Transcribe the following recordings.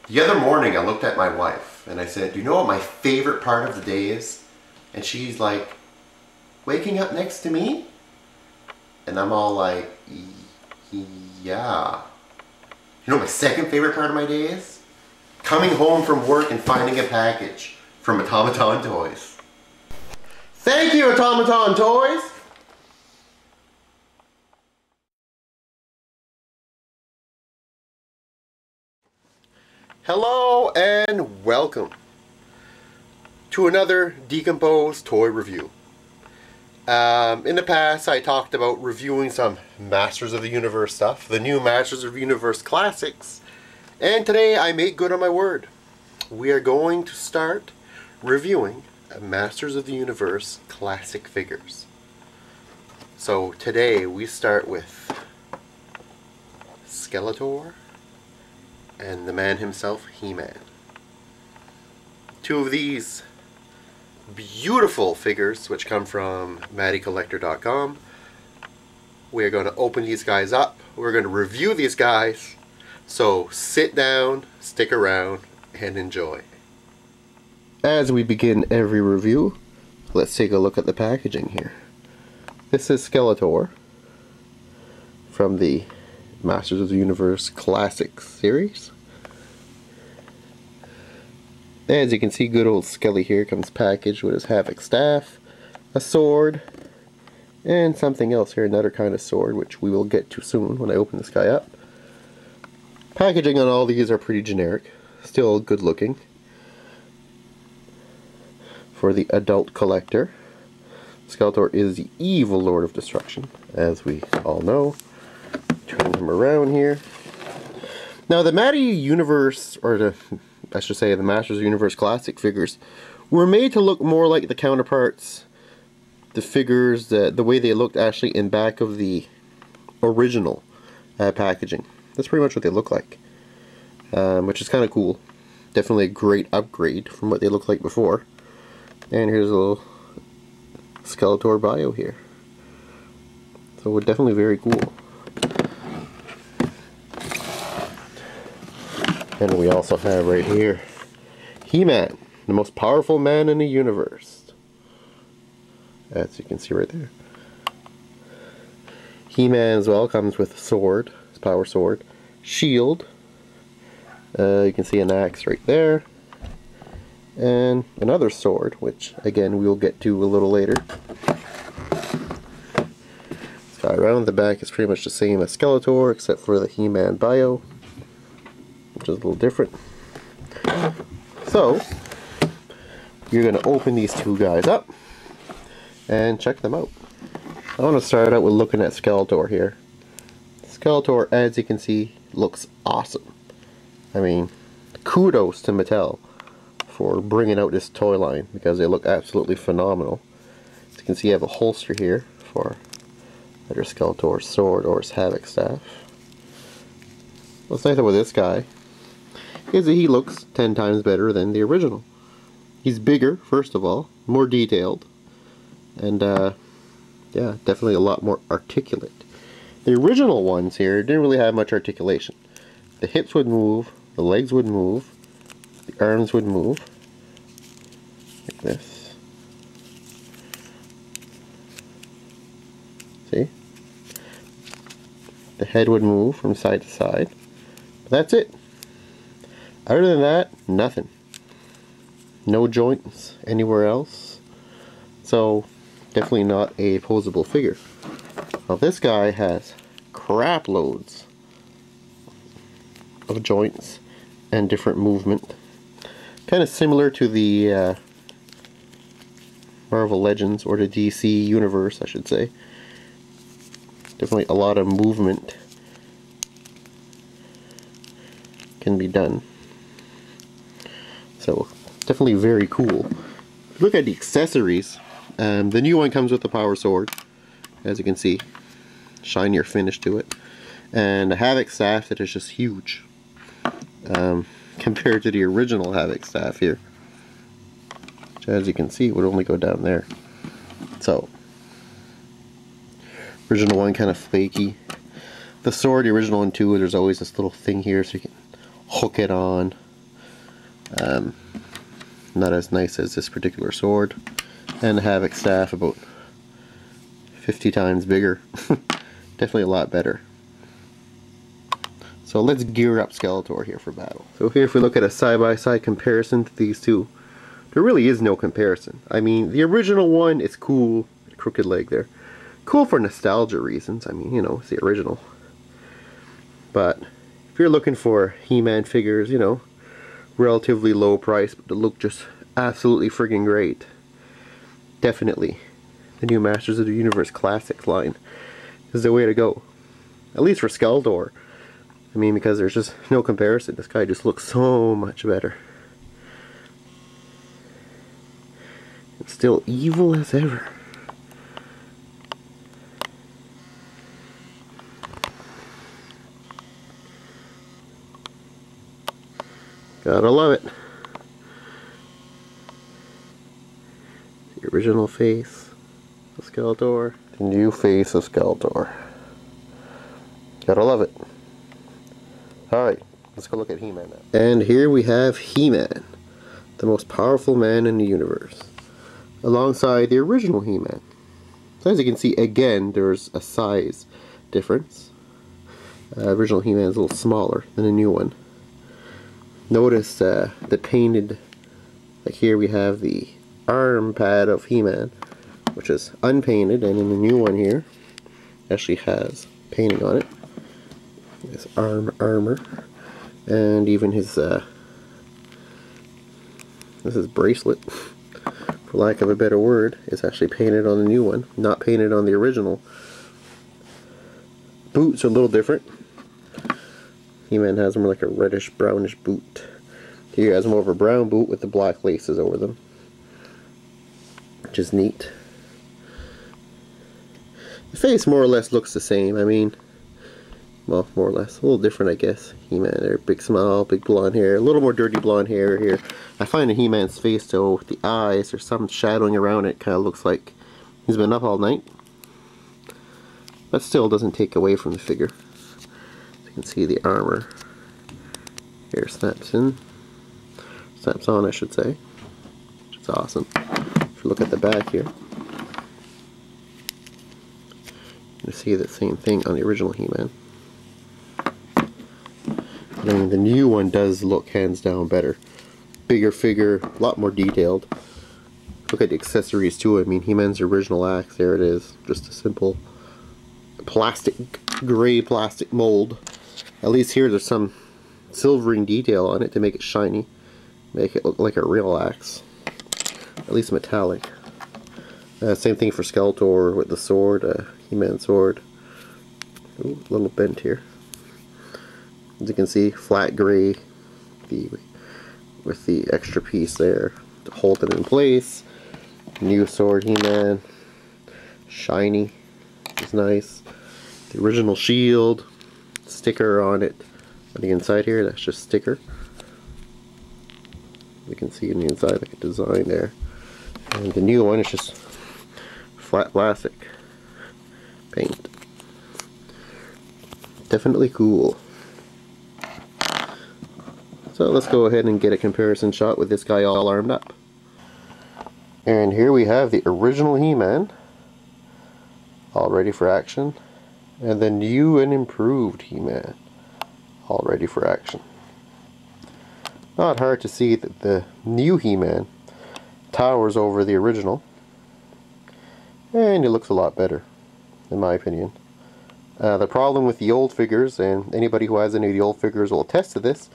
The other morning I looked at my wife and I said, do you know what my favorite part of the day is? And she's like, waking up next to me? And I'm all like, yeah. You know what my second favorite part of my day is? Coming home from work and finding a package from Automaton Toys. Thank you, Automaton Toys! Hello and welcome to another DCompose toy review. In the past I talked about reviewing some Masters of the Universe stuff, the new Masters of the Universe classics, and today I make good on my word. We are going to start reviewing Masters of the Universe classic figures. So today we start with Skeletor and the man himself, He-Man. Two of these beautiful figures which come from MattelCollector.com. We're going to open these guys up. We're going to review these guys. So sit down, stick around, and enjoy. As we begin every review, let's take a look at the packaging here. This is Skeletor from the Masters of the Universe Classics series. As you can see, good old Skelly here comes packaged with his Havoc staff, a sword, and something else here, another kind of sword, which we will get to soon when I open this guy up. Packaging on all these are pretty generic, still good looking. For the adult collector, Skeletor is the evil Lord of Destruction, as we all know. Turn him around here. Now the Mattel Universe, or I should say the Masters of the Universe Classic figures, were made to look more like the counterparts, the figures, the way they looked actually in back of the original packaging. That's pretty much what they look like, which is kind of cool. Definitely a great upgrade from what they looked like before. And here's a little Skeletor bio here. So definitely very cool. And we also have right here He-Man, the most powerful man in the universe. As you can see right there. He-Man as well comes with a sword, his power sword, shield. You can see an axe right there. And another sword, which again we will get to a little later. This guy around the back is pretty much the same as Skeletor, except for the He-Man bio, which is a little different. So, you're going to open these two guys up and check them out. I want to start out with looking at Skeletor here. Skeletor, as you can see, looks awesome. I mean, kudos to Mattel for bringing out this toy line, because they look absolutely phenomenal. As you can see, you have a holster here for either Skeletor's sword or his Havoc staff. What's nice about this guy is that he looks 10 times better than the original. He's bigger, first of all, more detailed, and yeah, definitely a lot more articulate. The original ones here didn't really have much articulation. The hips would move, the legs would move, the arms would move, like this. See? The head would move from side to side. But that's it. Other than that, nothing. No joints anywhere else. So, definitely not a posable figure. Now this guy has crap loads of joints and different movement. Kind of similar to the Marvel Legends, or the DC Universe, I should say. Definitely a lot of movement can be done. So, definitely very cool. Look at the accessories. The new one comes with the power sword, as you can see. Shinier finish to it. And a Havoc staff that is just huge. Compared to the original Havoc staff here, which, as you can see, would only go down there. So, original one kind of flaky. The sword, the original one too, there's always this little thing here so you can hook it on. Not as nice as this particular sword. And the Havoc staff about 50 times bigger. Definitely a lot better. So let's gear up Skeletor here for battle. So here if we look at a side-by-side comparison to these two, there really is no comparison. I mean, the original one is cool, crooked leg there. Cool for nostalgia reasons, I mean, you know, it's the original. But if you're looking for He-Man figures, you know, relatively low price, but they look just absolutely friggin' great. Definitely, the new Masters of the Universe Classics line is the way to go. At least for Skeletor. I mean, because there's just no comparison. This guy just looks so much better. It's still evil as ever. Gotta love it. The original face of Skeletor. The new face of Skeletor. Gotta love it. Alright, let's go look at He-Man now. And here we have He-Man, the most powerful man in the universe, alongside the original He-Man. So as you can see, again, there's a size difference. Original He-Man is a little smaller than the new one. Notice the painted, like here we have the arm pad of He-Man, which is unpainted, and in the new one here, actually has painting on it. His armor, and even his this is bracelet, for lack of a better word, is actually painted on the new one, not painted on the original. Boots are a little different. He-Man has more like a reddish brownish boot. Here he has more of a brown boot with the black laces over them, which is neat. The face more or less looks the same. I mean, well, more or less. A little different, I guess. He-Man there, big smile, big blonde hair, a little more dirty blonde hair here. I find in He-Man's face, though, with the eyes, there's some shadowing around it. Kind of looks like he's been up all night. But still doesn't take away from the figure. You can see the armor here snaps in. Snaps on, I should say. Which is awesome. If you look at the back here, you see the same thing on the original He-Man. I mean, the new one does look hands down better. Bigger figure, a lot more detailed. Look at the accessories too. I mean, He-Man's original axe, there it is. Just a simple plastic, gray plastic mold. At least here there's some silvering detail on it to make it shiny. Make it look like a real axe. At least metallic. Same thing for Skeletor with the sword, He-Man sword. Ooh, a little bent here. As you can see, flat gray with the extra piece there to hold it in place. New sword He-Man. Shiny. It's nice. The original shield. Sticker on it. On the inside here, that's just sticker. You can see on the inside like a design there. And the new one is just flat plastic paint. Definitely cool. So let's go ahead and get a comparison shot with this guy all armed up. And here we have the original He-Man, all ready for action, and the new and improved He-Man, all ready for action. Not hard to see that the new He-Man towers over the original, and he looks a lot better, in my opinion. The problem with the old figures, and anybody who has any of the old figures will attest to this,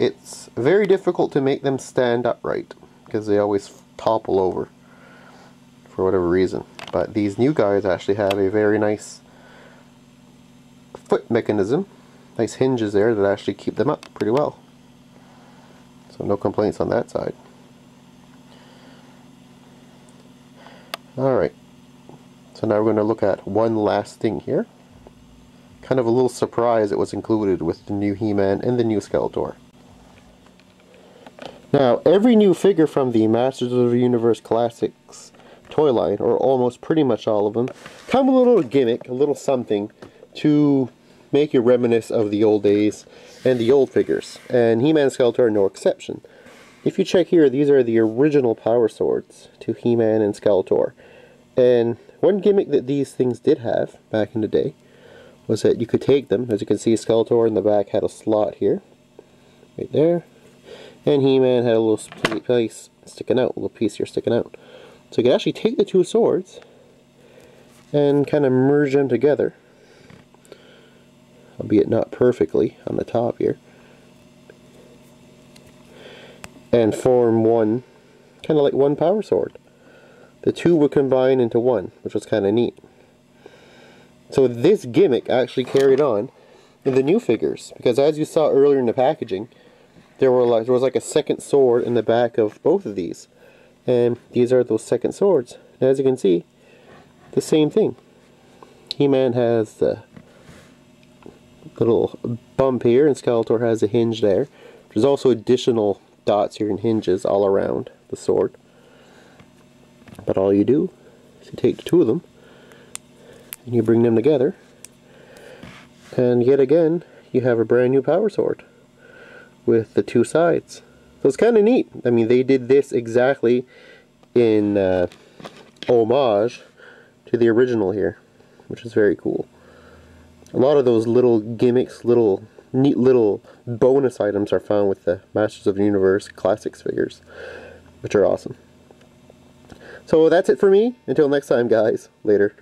it's very difficult to make them stand upright because they always topple over for whatever reason. But these new guys actually have a very nice foot mechanism, nice hinges there that actually keep them up pretty well. So no complaints on that side. Alright, so now we're going to look at one last thing here. Kind of a little surprise it was included with the new He-Man and the new Skeletor. Now, every new figure from the Masters of the Universe Classics toy line, or almost pretty much all of them, come with a little gimmick, a little something to make you reminisce of the old days and the old figures. And He-Man and Skeletor are no exception. If you check here, these are the original power swords to He-Man and Skeletor. And one gimmick that these things did have back in the day was that you could take them. As you can see, Skeletor in the back had a slot here, right there. And He-Man had a little place sticking out, a little piece here sticking out. So you could actually take the two swords and kind of merge them together, albeit not perfectly on the top here, and form one, kind of like one power sword. The two would combine into one, which was kind of neat. So this gimmick actually carried on in the new figures, because as you saw earlier in the packaging, there was like a second sword in the back of both of these, and these are those second swords. And as you can see, the same thing. He-Man has the little bump here, and Skeletor has a hinge there. There's also additional dots here and hinges all around the sword. But all you do is you take the two of them and you bring them together, and yet again you have a brand new power sword with the two sides. So it's kind of neat. I mean, they did this exactly in homage to the original here, which is very cool. A lot of those little gimmicks, neat little bonus items are found with the Masters of the Universe Classics figures, which are awesome. So that's it for me. Until next time, guys. Later.